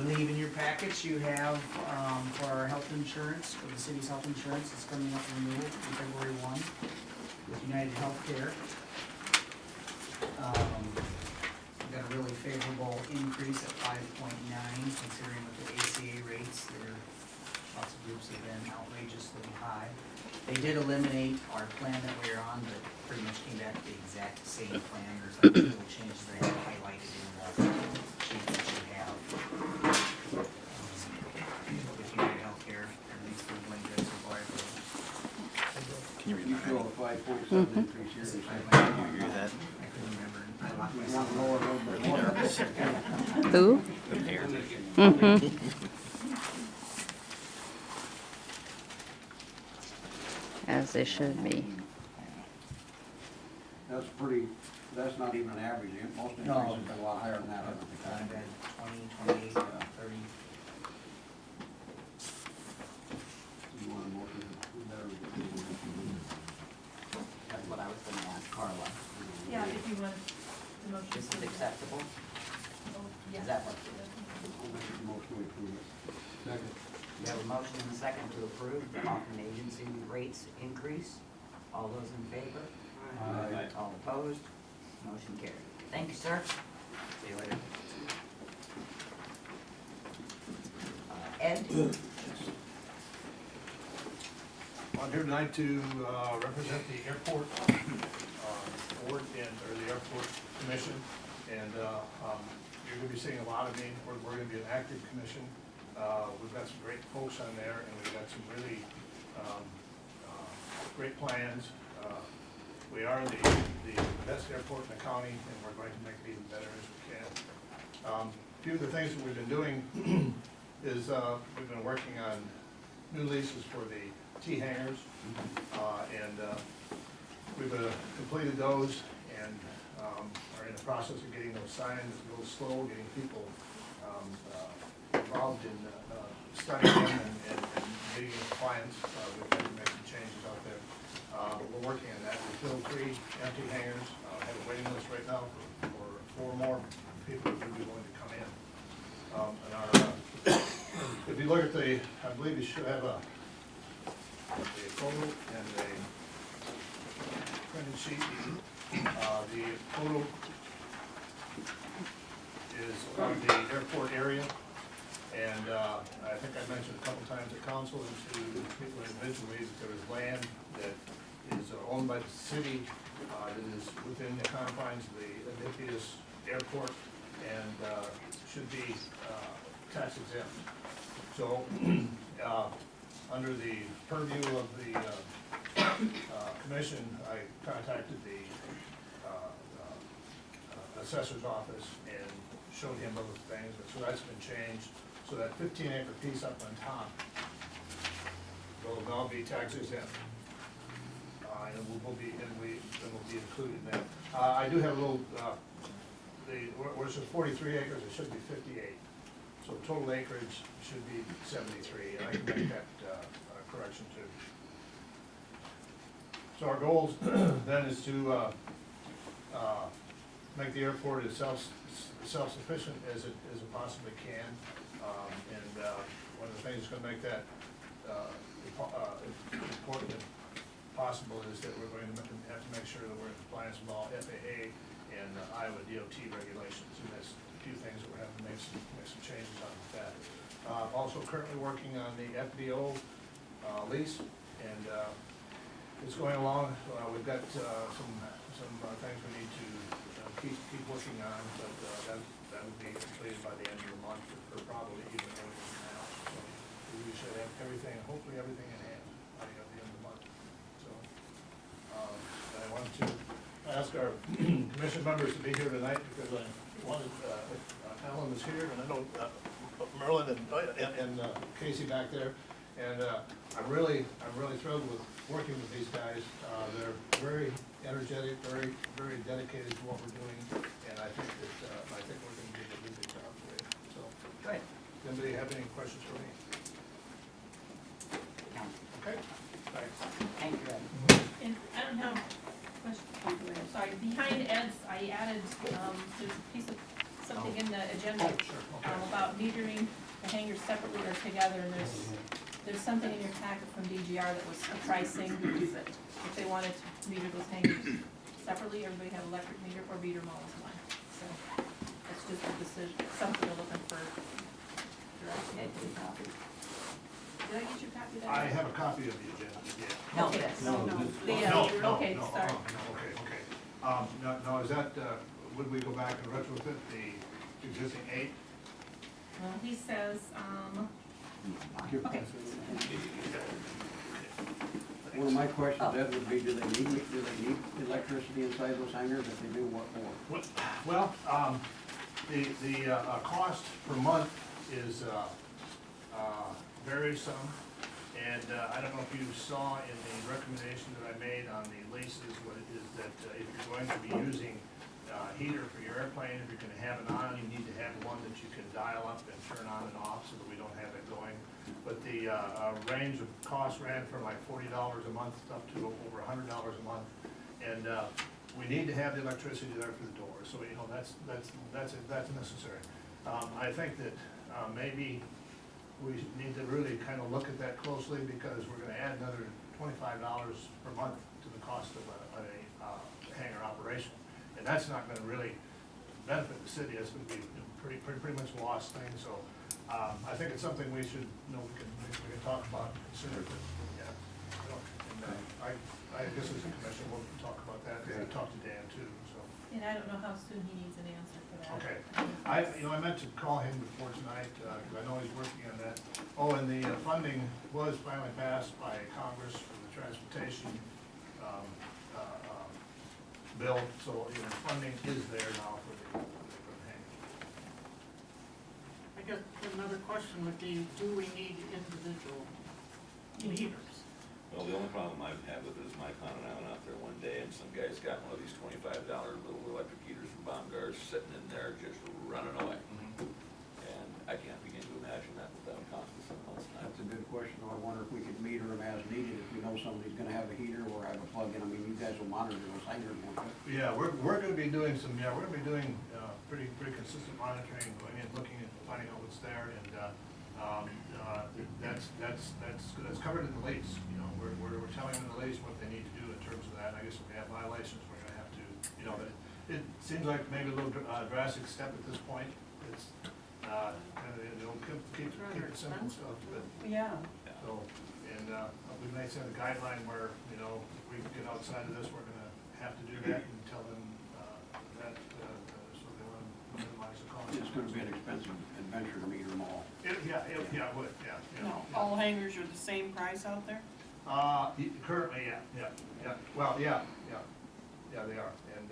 believe in your package you have, for our health insurance, for the city's health insurance, it's coming up renewal on February 1 with United Healthcare. We've got a really favorable increase at 5.9, considering with the ACA rates, lots of groups have been outrageously high. They did eliminate our plan that we were on, but pretty much came back to the exact same plan. There's like little changes that I have highlighted in the sheet that you have. With United Healthcare, everything's been going good so far. Can you read You that? show a 5.7 increase here. Is it Can 5.9? you hear that? I couldn't remember. I locked You myself want lower a little bit more? Who? The mayor. As they should be. That's pretty, that's not even an average. Most No. increases have been a lot higher than that. I don't I've think. had 20, 28, 30. You want a motion to better. That's what I was gonna ask Carla. Yeah, if you want the motion. This is to- acceptable? Oh, yeah. Is that what? I'll make a motion to approve it. Second. We have a motion and a second to approve the Hoffman Agency rates increase. All those in favor? Aye. All opposed? Motion carried. Thank you, sir. See you later. Ed? I'm here tonight to represent the airport board or the airport commission. And you're gonna be seeing a lot of me. We're gonna be an active commission. We've got some great folks on there, and we've got some really great plans. We are the best airport in the county, and we're going to make it even better as we can. A few of the things that we've been doing is we've been working on new leases for the T hangars, and we've completed those and are in the process of getting those signed. It's a little slow getting people involved in studying them and getting in compliance. We've had to make some changes out there, but we're working on that. We filled 3 empty hangars. Have a waiting list right now for 4 more people who would be willing to come in. And our, if you look at the, I believe you should have a photo and a printed sheet. The photo is of the airport area, and I think I mentioned a couple times at council and to people individually that there is land that is owned by the city, that is within the confines of the Annapolis Airport and should be tax exempt. So, under the purview of the commission, I contacted the assessor's office and showed him those things, and so that's been changed. So that 15-acre piece up on top will now be tax exempt. And will be included in that. I do have a little, where it says 43 acres, it should be 58. So total acreage should be 73, and I can make that correction too. So our goals then is to make the airport as self-sufficient as it possibly can. And one of the things that's going to make that important and possible is that we're going to have to make sure that we're in compliance with all FAA and Iowa DOT regulations. And that's a few things that we're having to make some changes on with that. Also currently working on the FBO lease, and it's going along. We've got some things we need to keep working on, but that will be completed by the end of the month, or probably even earlier than now. So we should have everything, hopefully everything in hand by the end of the month. So I wanted to ask our commission members to be here tonight because I wanted, Alan was here, and I know Merlin and Casey back there, and I'm really thrilled with working with these guys. They're very energetic, very dedicated to what we're doing, and I think we're going to do a good job for you. So, Good. does anybody have any questions for me? Okay, thanks. Thank you, Ed. And I don't have a question, sorry, behind Ed's, I added, there's a piece of, something in the agenda Oh, sure, okay. about about metering the hangers separately or together, and there's something in your packet from DGR that was a pricing, that if they wanted to meter those hangers separately, everybody had electric meter or meter them all as one. So that's just a decision, something they're looking for direction. Ed, do you copy? Did I get your copy there? I have a copy of the agenda, yeah. No, Okay, yes. no, No, this- okay, No, sorry. okay. Now, is that, would we go back and retrofit the existing 8? Well, he says, okay. One of my questions, Ed, would be, do they need electricity inside those hangars? If they do, what for? Well, the cost per month is, varies some. And I don't know if you saw in the recommendation that I made on the leases, what it is that if you're going to be using heater for your airplane, if you're gonna have it on, you need to have one that you can dial up and turn on and off so that we don't have it going. But the range of costs ran from like $40 a month up to over $100 a month. And we need to have the electricity there for the door, so you know, that's necessary. I think that maybe we need to really kind of look at that closely, because we're gonna add another $25 per month to the cost of a hangar operation. And that's not gonna really benefit the city, it's gonna be pretty much a lost thing, so, I think it's something we should, you know, we can talk about, and consider, but, yeah. You know, and, I guess as a commission, we'll talk about that, and talk to Dan too, so. And I don't know how soon he needs an answer for that. Okay, I meant to call him before tonight, because I know he's working on that. Oh, and the funding was finally passed by Congress for the transportation, bill, so, you know, funding is there now for the hangar. I guess another question would be, do we need individual meters? Well, the only problem I've had with it is Mike on and I went out there one day and some guy's got one of these $25 little electric heaters from Baumgars sitting in there just running away. And I can't begin to imagine that without cost us some month's time. That's a good question. I wonder if we could meter them as needed, if we know somebody's gonna have a heater or have a plug-in. I mean, you guys will monitor those hangars, won't you? Yeah, we're gonna be doing pretty consistent monitoring, going in, looking at, finding out what's there, and, that's covered in the lease, you know, we're telling them in the lease what they need to do in terms of that. I guess if we have violations, we're gonna have to, you know, but it seems like maybe a little drastic step at this point. It's, kind of, you know, keep it simple stuff, but, Yeah. so, and, we may set a guideline where, you know, if we get outside of this, we're gonna have to do that and tell them, that, so they wanna minimize the cost. It's gonna be an expensive adventure to meter them all. Yeah, it would, yeah. No, all hangars are the same price out there? Currently, yeah, well, yeah, they are, and,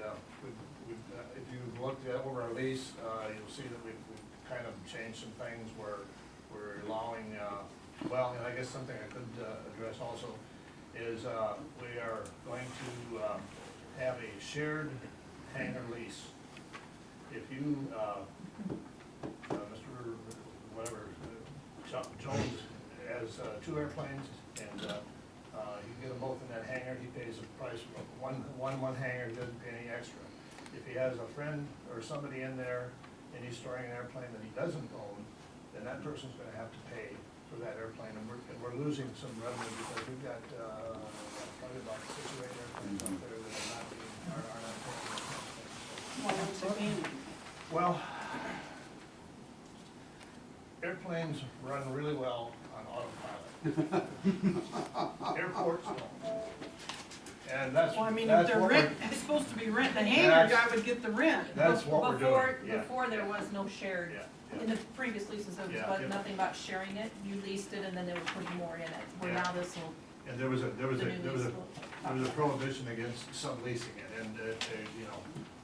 if you looked over our lease, you'll see that we've kind of changed some things where we're allowing, well, and I guess something I could, address also is, we are going to, have a shared hangar lease. If you, Mr. whatever, Jones has, 2 airplanes, and, you can get them both in that hangar, he pays the price of one hangar, he doesn't pay any extra. If he has a friend or somebody in there, and he's storing an airplane that he doesn't own, then that person's gonna have to pay for that airplane, and we're losing some revenue, because we've got, probably about 6 or 8 airplanes out there that are not being, are not paying. Well, what's the meaning? Well, airplanes run really well on autopilot. Airports don't. And that's, Well, I mean, if that's they're what rent, we're, it's supposed to be renting a hangar, That's- I would get the rent. that's what we're doing, yeah. Before there was no shared, Yeah, in the previous leases, there was Yeah, but yeah. nothing about sharing it, you leased it and then they were putting more in it, where Yeah. now this will, And there was a the new lease will. prohibition against subleasing it, and, you know,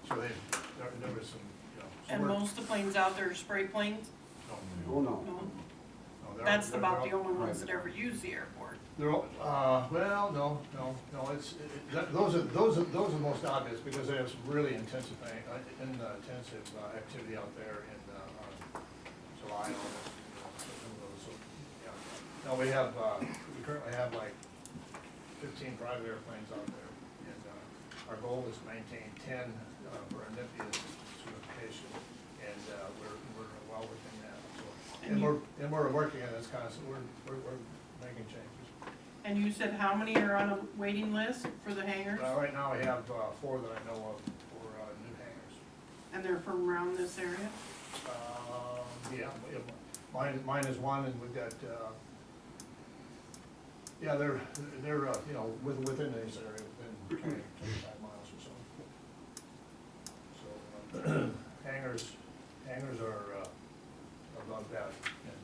so there was some, you know. so And we're- most of the planes out there are spray planes? no, Oh, no. No. they're- That's they're about all- the only ones Right. that ever use the airport. They're all, well, no, those are the most obvious, because they have some really intensive activity out there in, July, August, you know, some of those, so, yeah. No, we currently have like 15 private airplanes out there, and, our goal is to maintain 10, for our NIPIA certification, and, we're well within that, so, And we're working on this constant, we're making changes. And you said how many are on a waiting list for the hangars? Right now, we have 4 that I know of for new hangars. And they're from around this area? Yeah, mine is one, and we've got, yeah, they're, you know, within this area, within 20, 25 miles or so. So, hangars are above that. And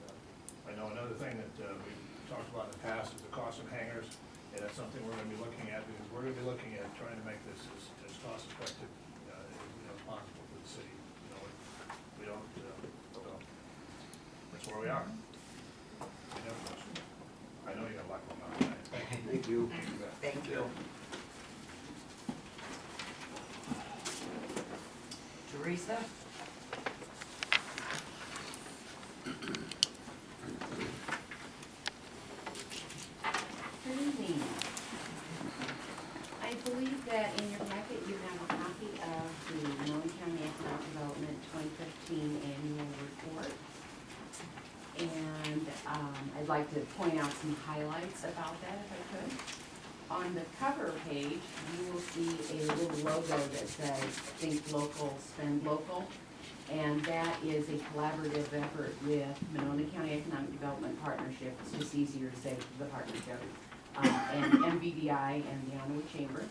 I know another thing that we talked about in the past is the cost of hangars, and that's something we're gonna be looking at, because we're gonna be looking at trying to make this as cost effective, as possible for the city. You know, we don't, so, that's where we are. Any other questions? I know you got a lot going on tonight. Thank you. Thank you. Thank you. Teresa? Good evening. I believe that in your packet you have a copy of the Monona County Economic Development 2015 Annual Report. And I'd like to point out some highlights about that if I could. On the cover page, you will see a little logo that says Think Local, Spend Local. And that is a collaborative effort with Monona County Economic Development Partnership. It's just easier to say the partnership. And MVDI and the Ottawa Chamber.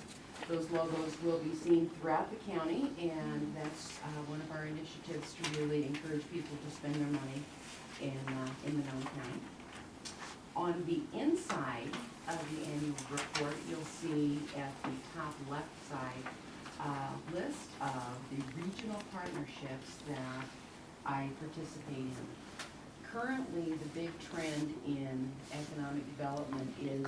Those logos will be seen throughout the county, and that's one of our initiatives to really encourage people to spend their money in Monona County. On the inside of the annual report, you'll see at the top left side list of the regional partnerships that I participate in. Currently, the big trend in economic development is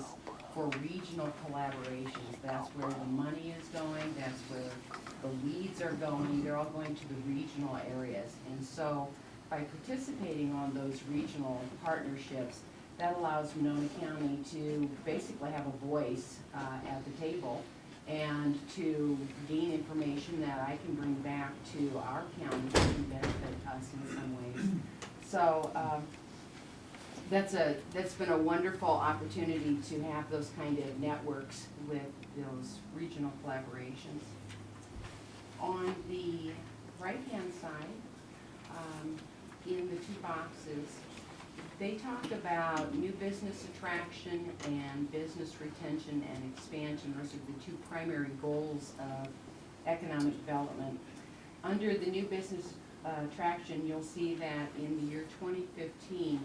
for regional collaborations. That's where the money is going, that's where the leads are going, they're all going to the regional areas. And so by participating on those regional partnerships, that allows Monona County to basically have a voice at the table and to gain information that I can bring back to our county that can benefit us in some ways. So that's been a wonderful opportunity to have those kind of networks with those regional collaborations. On the right-hand side, in the 2 boxes, they talk about new business attraction and business retention and expansion. Those are the 2 primary goals of economic development. Under the new business attraction, you'll see that in the year 2015,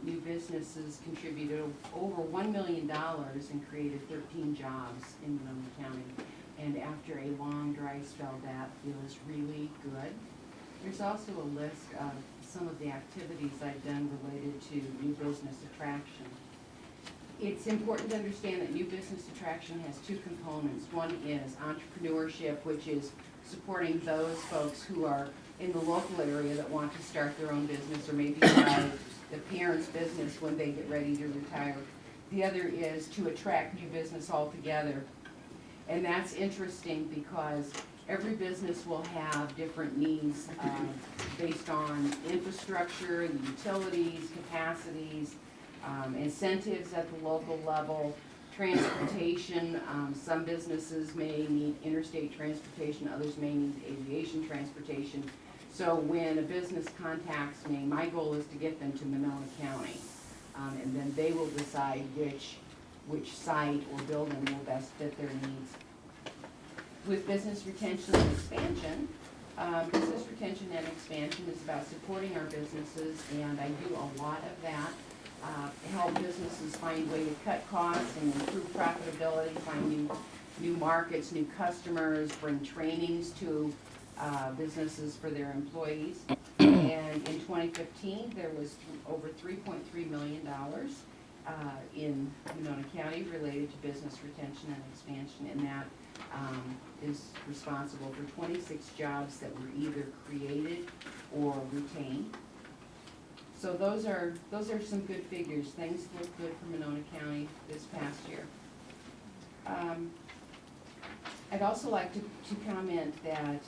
new businesses contributed over $1 million and created 13 jobs in Monona County. And after a long dry spell, that feels really good. There's also a list of some of the activities I've done related to new business attraction. It's important to understand that new business attraction has 2 components. One is entrepreneurship, which is supporting those folks who are in the local area that want to start their own business or maybe buy the parents' business when they get ready to retire. The other is to attract new business altogether. And that's interesting because every business will have different needs based on infrastructure, the utilities, capacities, incentives at the local level, transportation. Some businesses may need interstate transportation, others may need aviation transportation. So when a business contacts me, my goal is to get them to Monona County. And then they will decide which site or building will best fit their needs. With business retention and expansion, business retention and expansion is about supporting our businesses, and I do a lot of that. Help businesses find ways to cut costs and improve profitability, find new markets, new customers, bring trainings to businesses for their employees. And in 2015, there was over $3.3 million in Monona County related to business retention and expansion, and that is responsible for 26 jobs that were either created or retained. So those are some good figures. Things look good for Monona County this past year. I'd also like to comment that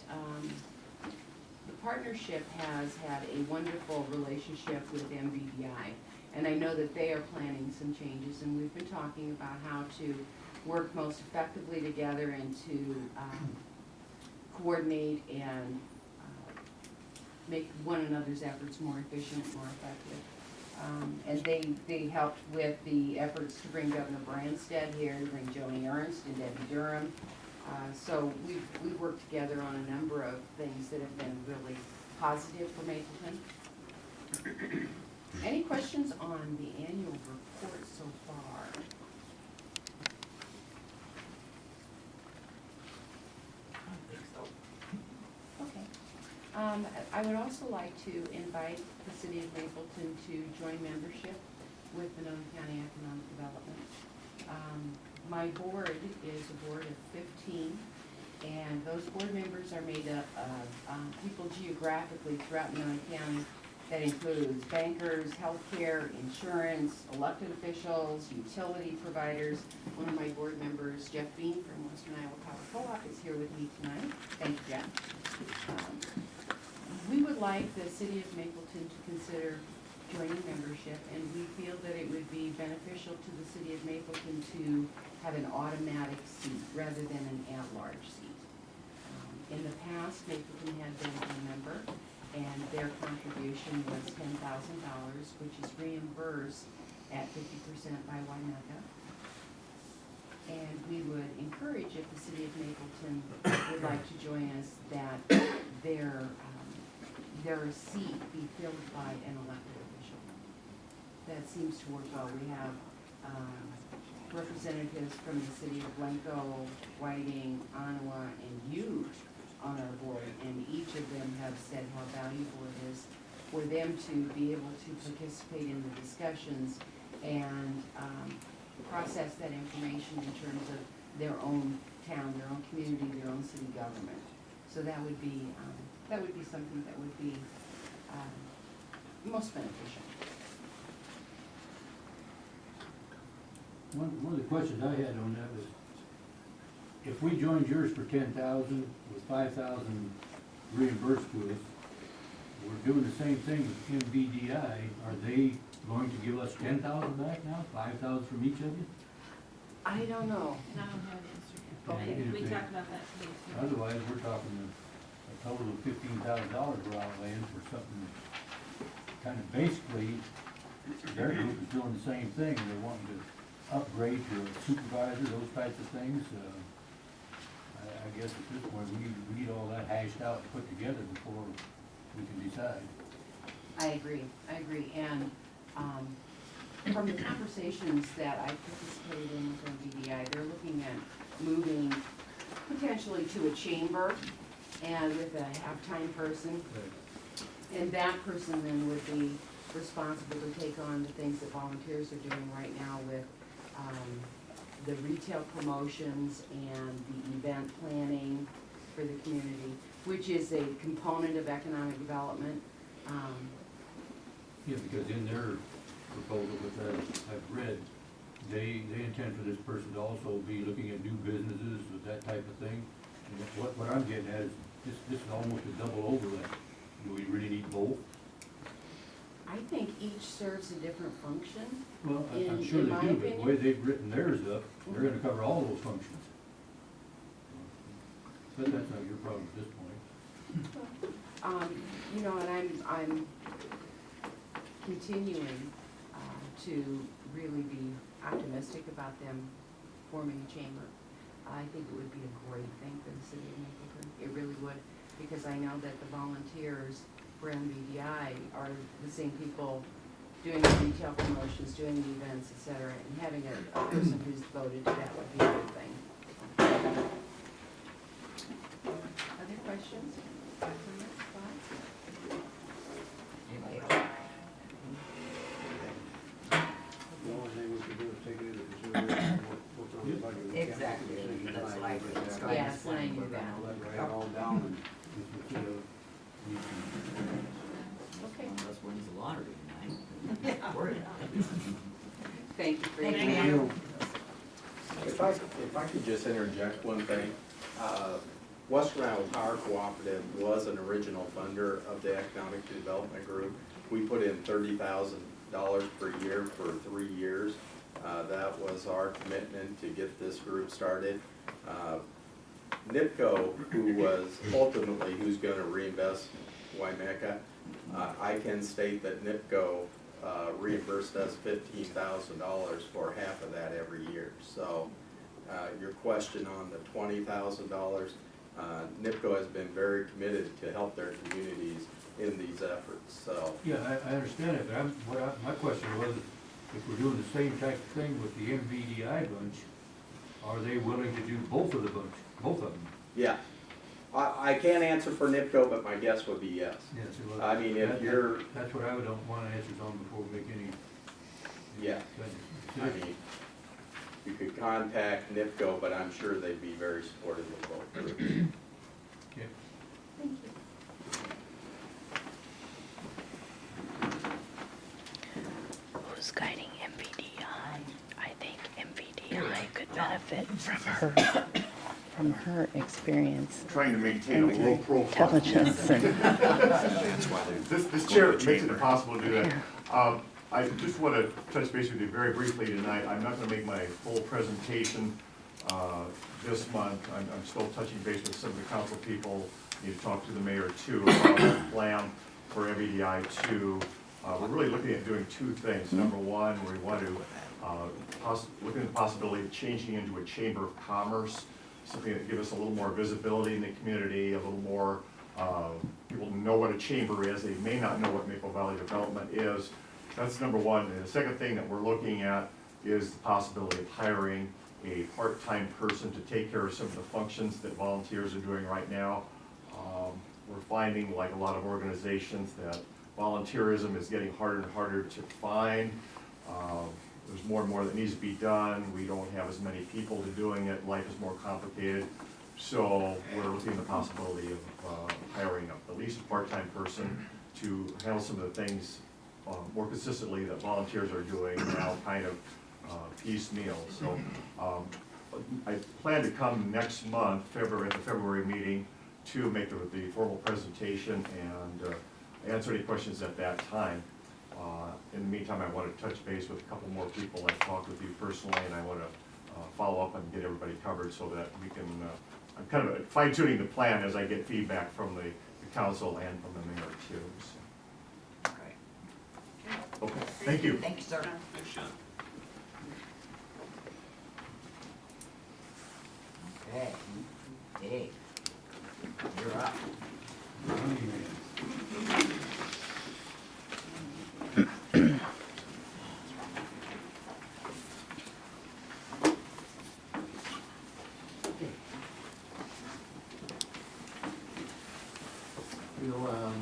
The partnership has had a wonderful relationship with MVDI, and I know that they are planning some changes, and we've been talking about how to work most effectively together and to coordinate and make one another's efforts more efficient, more effective. And they helped with the efforts to bring Governor Branstad here, to bring Joni Ernst and Debbie Durham. So we've worked together on a number of things that have been really positive for Mapleton. Any questions on the annual report so far? Okay. I would also like to invite the city of Mapleton to join membership with Monona County Economic Development. My board is a board of 15, and those board members are made up of people geographically throughout Monona County. That includes bankers, healthcare, insurance, elected officials, utility providers. One of my board members, Jeff Bean from Western Iowa Power Co-op, is here with me tonight. Thank you, Jeff. We would like the city of Mapleton to consider joining membership, and we feel that it would be beneficial to the city of Mapleton to have an automatic seat rather than an at-large seat. In the past, Mapleton had been a member, and their contribution was $10,000, which is reimbursed at 50% by WIMECA. And we would encourage, if the city of Mapleton would like to join us, that their seat be filled by an elected official. That seems to work well. We have representatives from the city of Blanco, Whiting, Ottawa, and Ute on our board, and each of them have said how valuable it is for them to be able to participate in the discussions and process that information in terms of their own town, their own community, their own city government. So that would be something that would be most beneficial. One of the questions I had on that was, if we joined yours for 10,000 with 5,000 reimbursed to us, we're doing the same thing with MVDI. Are they going to give us 10,000 back now, 5,000 from each of you? I don't know. And I don't have the answer yet. Okay. We talked about that today too. Otherwise, we're talking a total of $15,000 we're outlaying for something kind of basically, their group is doing the same thing. They're wanting to upgrade to a supervisor, those types of things. I guess at this point, we need all that hashed out and put together before we can decide. I agree, and from the conversations that I participated in with MVDI, they're looking at moving potentially to a chamber and with a half-time person, and that person then would be responsible to take on the things that volunteers are doing right now with the retail promotions and the event planning for the community, which is a component of economic development. Yeah, because in their proposal, which I've read, they intend for this person to also be looking at new businesses with that type of thing. And what I'm getting at is, this is almost a double overlap. Do we really need both? I think each serves a different function. Well, I'm In sure they my do, but the way opinion. they've written theirs up, they're gonna cover all those functions. But that's not your problem at this point. You know, and I'm continuing to really be optimistic about them forming a chamber. I think it would be a great thing for the city of Mapleton. It really would, because I know that the volunteers for MVDI are the same people doing the retail promotions, doing the events, et cetera, and having a person who's devoted to that would be a good thing. Other questions? Comments, thoughts? Anybody else? The only thing we could do is take it into consideration, work on the budget. We can't Exactly. make a decision That's tonight. why We just it's have to- Yes, and I knew We're that. gonna let Ray it all down and Okay. One of us wins the lottery tonight. Worry about it. Thank you for your Thank time. you. If I could just interject one thing, Western Iowa Power Cooperative was an original funder of the Economic Development Group. We put in $30,000 per year for 3 years. That was our commitment to get this group started. NIPCO, who was ultimately who's gonna reinvest Wymeca, I can state that NIPCO reimbursed us $15,000 for half of that every year. So your question on the $20,000, NIPCO has been very committed to help their communities in these efforts, so. Yeah, I understand it, but my question was, if we're doing the same type of thing with the MVDI bunch, are they willing to do both of them? Yeah, I can't answer for NIPCO, but my guess would be yes. Yes, it was. I mean, if you're, That's what I would want answers on before we make any. yeah, kind of I decision. mean, you could contact NIPCO, but I'm sure they'd be very supportive of both groups. Okay. Thank you. Who's guiding MVDI? I think MVDI could benefit from her experience Trying to maintain a and low profile. intelligence and This chair makes it impossible to do that. I just want to touch base with you very briefly tonight. I'm not going to make my full presentation this month. I'm still touching base with some of the council people. Need to talk to the mayor too about the plan for MVDI 2. We're really looking at doing two things. Number one, we want to look at the possibility of changing into a chamber of commerce, something that gives us a little more visibility in the community, a little more people know what a chamber is. They may not know what Maple Valley Development is. That's number one. And the second thing that we're looking at is the possibility of hiring a part-time person to take care of some of the functions that volunteers are doing right now. We're finding, like a lot of organizations, that volunteerism is getting harder and harder to find. There's more and more that needs to be done. We don't have as many people to doing it. Life is more complicated. So we're looking at the possibility of hiring at least a part-time person to handle some of the things more consistently that volunteers are doing now, kind of piecemeal. So I plan to come next month, at the February meeting, to make the formal presentation and answer any questions at that time. In the meantime, I want to touch base with a couple more people. I've talked with you personally, and I want to follow up and get everybody covered so that we can, I'm kind of fine tuning the plan as I get feedback from the council and from the mayor too. So. Okay, thank you. Thank you, sir. Thanks, Sean. Okay, Dave, you're up. We'll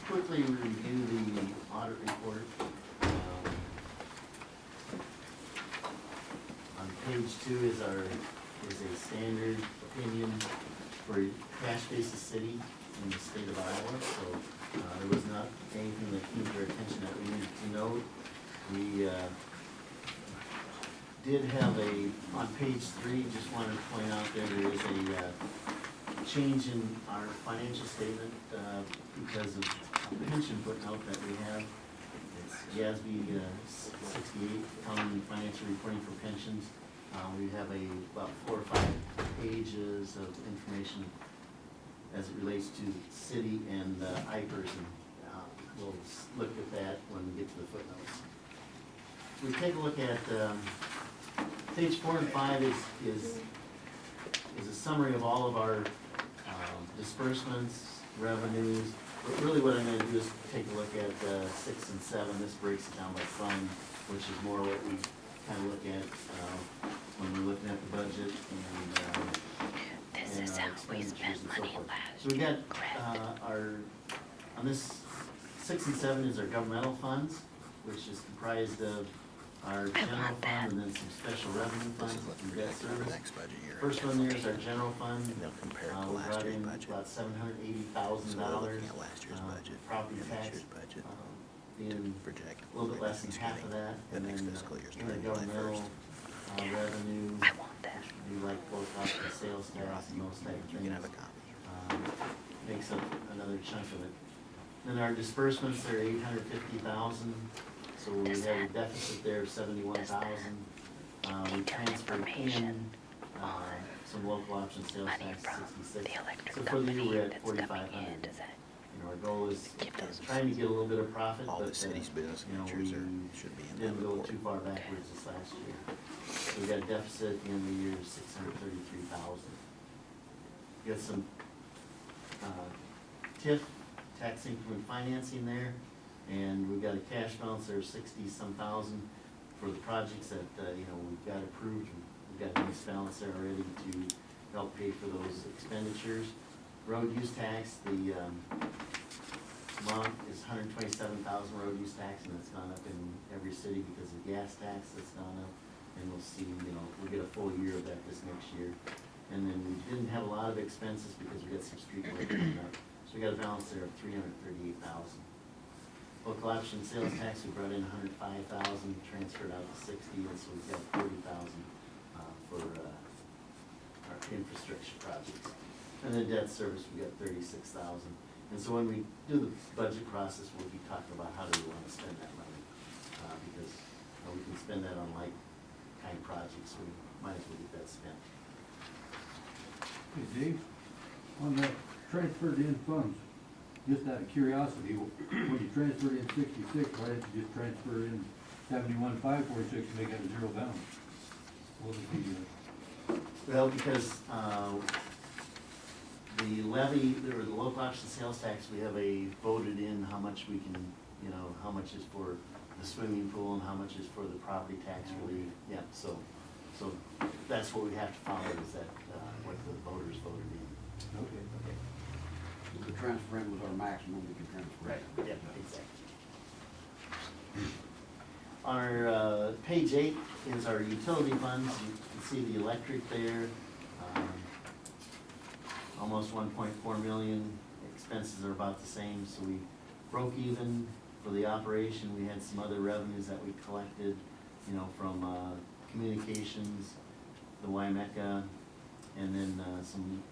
quickly review the audit report. On page 2 is a standard opinion for cash basis city in the state of Iowa. So there was not anything that came to our attention that we needed to note. We did have on page 3, just wanted to point out there is a change in our financial statement because of a pension footnote that we have. It's GASB 68, County Financial Reporting for Pensions. We have about 4 or 5 pages of information as it relates to city and IPERS, and we'll look at that when we get to the footnotes. We take a look at page 4 and 5 is a summary of all of our disbursements, revenues. But really what I'm going to do is take a look at 6 and 7. This breaks it down by fund, which is more what we kind of look at when we're looking at the budget and this is how we spent money last so we got year. on this 6 and 7 is our governmental funds, which is comprised of our general fund and then some special revenue funds and debt service. First one there is our general fund. We brought in about $780,000 property tax, being a little bit less than half of that, and then in the governmental revenue. I want that. Which would be like both option sales tax and those type of things. Makes up another chunk of it. Then our disbursements are 850,000, so we have a deficit there of 71,000. We transferred in, some local option sales Money tax, from 66. the electric So for the year, company we're at that's coming 4,500. in, does that You know, our goal is give those trying to get a little bit of profit, All but, the city's business you know, we ventures should be in that didn't go report. too far backwards this last year. So we got a deficit at the end of the year of 633,000. Got some, TIF, tax increment financing there, and we've got a cash balance there of 60-some thousand for the projects that, you know, we've got approved. We've got a nice balance there already to help pay for those expenditures. Road use tax, the, amount is 127,000 road use tax, and it's gone up in every city because of gas tax that's gone up. And we'll see, you know, we'll get a full year of that this next year. And then we didn't have a lot of expenses because we got some street work coming up. So we got a balance there of 338,000. Local option sales tax, we brought in 105,000, transferred out to 60, and so we've got 40,000 for our infrastructure projects. And then debt service, we got 36,000. And so when we do the budget process, we'll be talking about how do we want to spend that money, because you know, we can spend that on like kind of projects, so we might as well get that spent. Hey, Dave, on the transferred in funds, just out of curiosity, when you transferred in 66, why didn't you just transfer in 71,546 and make it a zero balance? What was the, Well, because the levy, or the local option sales tax, we have a voted in how much we can, you know, how much is for the swimming pool and how much is for the property tax relief. Yeah, so that's what we have to follow, is that, what the voters voted in. okay. The transfer in was our maximum we could transfer. Right, yeah, exactly. Our, page 8 is our utility funds. You can see the electric there, almost 1.4 million. Expenses are about the same, so we broke even for the operation. We had some other revenues that we collected, you know, from, communications, the Wymeca, and then, some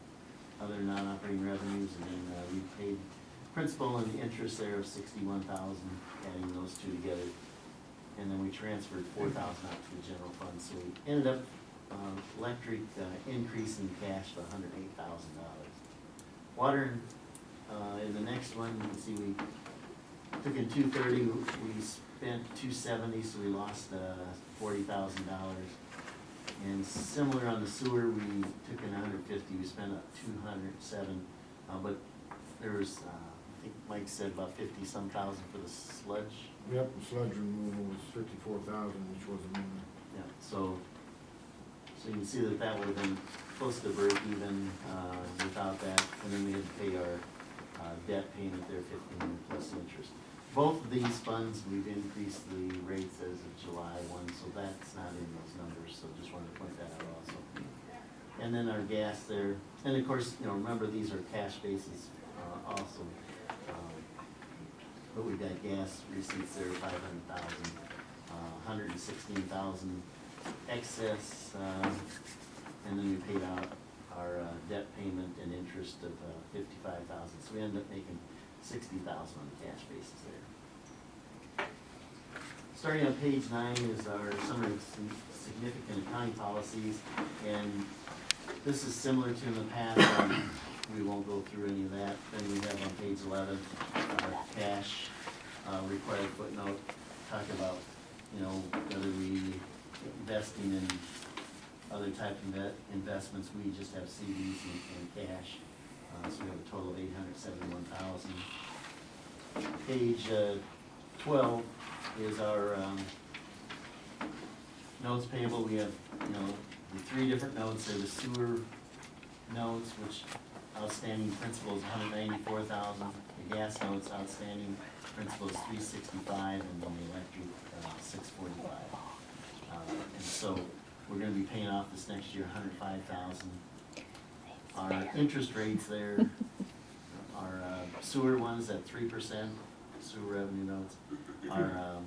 other non-operating revenues, and then, we paid principal and interest there of 61,000, adding those two together. And then we transferred 4,000 out to the general fund, so we ended up, electric, increase in cash to $108,000. Water, in the next one, you can see we took in 230, we spent 270, so we lost, $40,000. And similar on the sewer, we took in 150, we spent up 207, but there was, I think Mike said about 50-some thousand for the sludge. Yep, the sludge removal was 54,000, which was a minimum. Yeah, so you can see that that would have been close to break even, without that, and then we had to pay our, debt payment there, 15 plus interest. Both of these funds, we've increased the rates as of July 1, so that's not in those numbers, so just wanted to point that out also. And then our gas there, and of course, you know, remember, these are cash basis, also. But we've got gas receipts there, 500,000, 116,000 excess, and then we paid out our, debt payment and interest of, 55,000, so we ended up making 60,000 on the cash basis there. Starting on page 9 is our summary of some significant accounting policies, and this is similar to in the past. We won't go through any of that. Then we have on page 11, our cash, required footnote, talk about, you know, whether we investing in other type of investments. We just have CDs and cash, so we have a total of 871,000. Page 12 is our, notes payable. We have, you know, the 3 different notes. There, the sewer notes, which outstanding principal is 194,000. The gas notes outstanding principal is 365, and then the electric 645. And so we're going to be paying off this next year 105,000. Our interest rates there, our sewer ones at 3%, sewer revenue notes. Our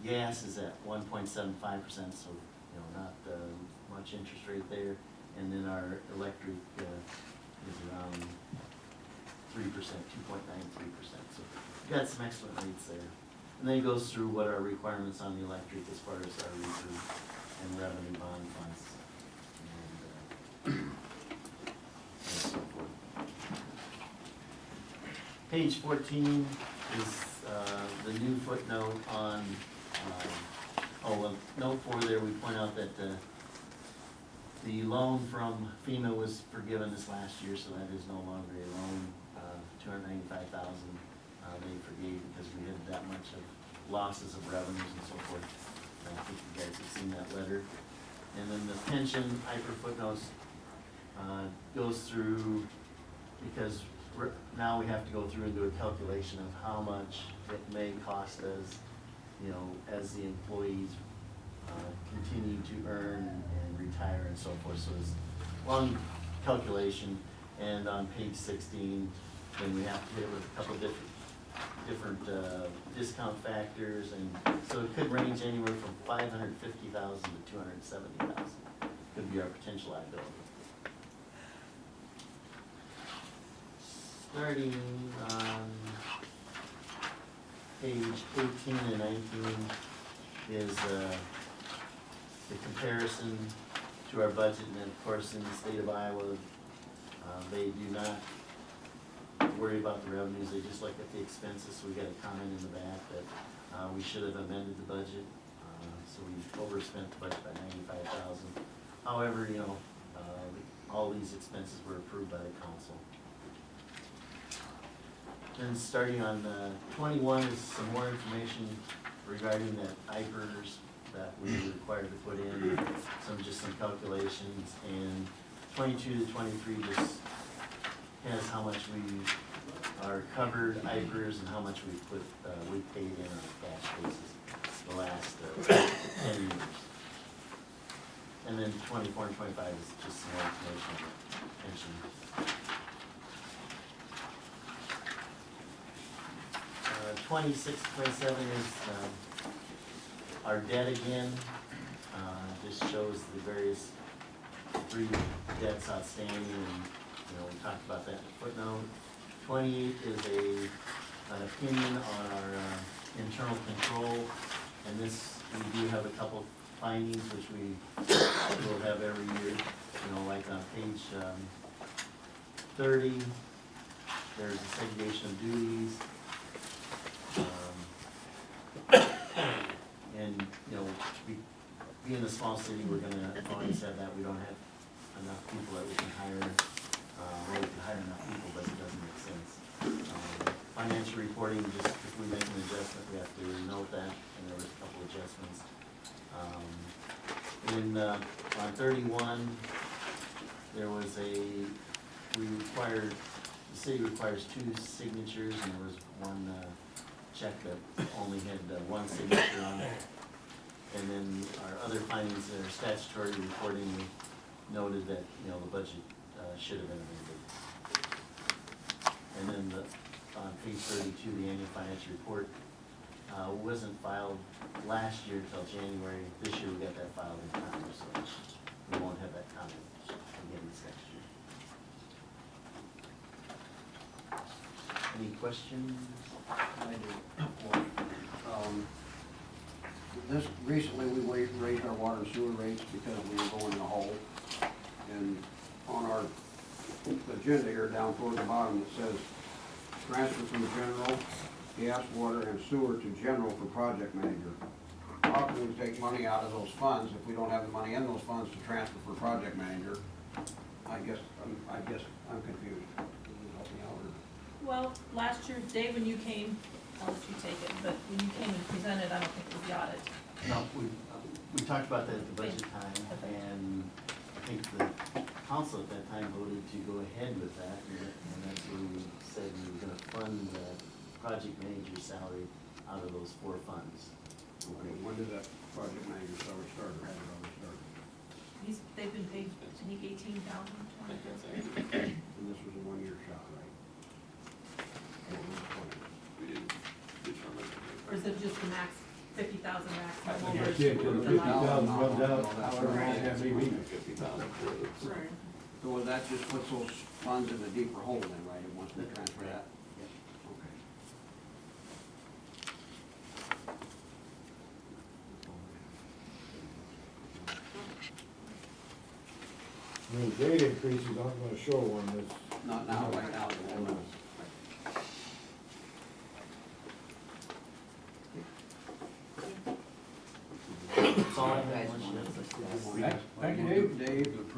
gas is at 1.75%, so not much interest rate there. And then our electric is around 3%, 2.93%. So we've got some excellent rates there. And then it goes through what our requirements on the electric as far as our reserve and revenue bond funds. And so forth. Page 14 is the new footnote on, note 4 there, we point out that the loan from FEMA was forgiven this last year, so that is no longer a loan. $295,000 they forgave because we had that much of losses of revenues and so forth. And I think you guys have seen that letter. And then the pension, hyper footnotes, goes through, because now we have to go through and do a calculation of how much it may cost us, as the employees continue to earn and retire and so forth. So it's one calculation, and on page 16, then we have to hit it with a couple of different discount factors, and so it could range anywhere from $550,000 to $270,000. Could be our potential liability. Starting on page 18 and 19 is the comparison to our budget, and then of course in the state of Iowa, they do not worry about the revenues, they just look at the expenses. So we got a comment in the back that we should have amended the budget, so we overspent the budget by $95,000. However, all these expenses were approved by the council. Then starting on 21 is some more information regarding that IPERS that we were required to put in, some calculations, and 22 to 23 just has how much we are covered IPERS and how much we paid in on a cash basis the last 10 years. And then 24 and 25 is just some more information on pension. 26, 27 is our debt again. Just shows the various 3 debts outstanding, and we talked about that in the footnote. 28 is an opinion on our internal control, and this, we do have a couple findings which we will have every year. Like on page 30, there's a segregation of duties. And, being a small city, we're gonna always have that. We don't have enough people that we can hire, or we can hire enough people, but it doesn't make sense. Financial reporting, just if we make an adjustment, we have to note that, and there was a couple adjustments. On 31, there was the city requires 2 signatures, and there was one check that only had 1 signature on it. And then our other findings, our statutory reporting, we noted that, the budget should have been amended. And then on page 32, the annual financial report wasn't filed last year till January. This year we got that filed in time, so we won't have that comment again this next year. Any questions? I do. Recently we raised our water and sewer rates because we were going in a hole. And on our agenda here down toward the bottom, it says transfer from general, gas, water, and sewer to general for project manager. How can we take money out of those funds if we don't have the money in those funds to transfer for project manager? I guess I'm confused. Can you help me out, or? Well, last year, Dave, when you came, I'll let you take it, but when you came and presented, I don't think it was the audit. No, we talked about that at the budget time, and I think the council at that time voted to go ahead with that, and that's when we said we were gonna fund the project manager's salary out of those 4 funds. Okay, when did that project manager salary start, or had it already started? They've been paid, I think, $18,000, $20,000. And this was a 1-year shot, right? We didn't determine. Or is it just the max 50,000 I maximum over guess, yeah, till the the 50,000 life. runs out, however long that may be. 50,000 for the. Right. So that just puts those funds in a deeper hole then, right, once we transfer that? Okay. I mean, the rate increases aren't gonna show on this. Not now, right now, at the moment. That's all I have. Thank you, Dave. Dave.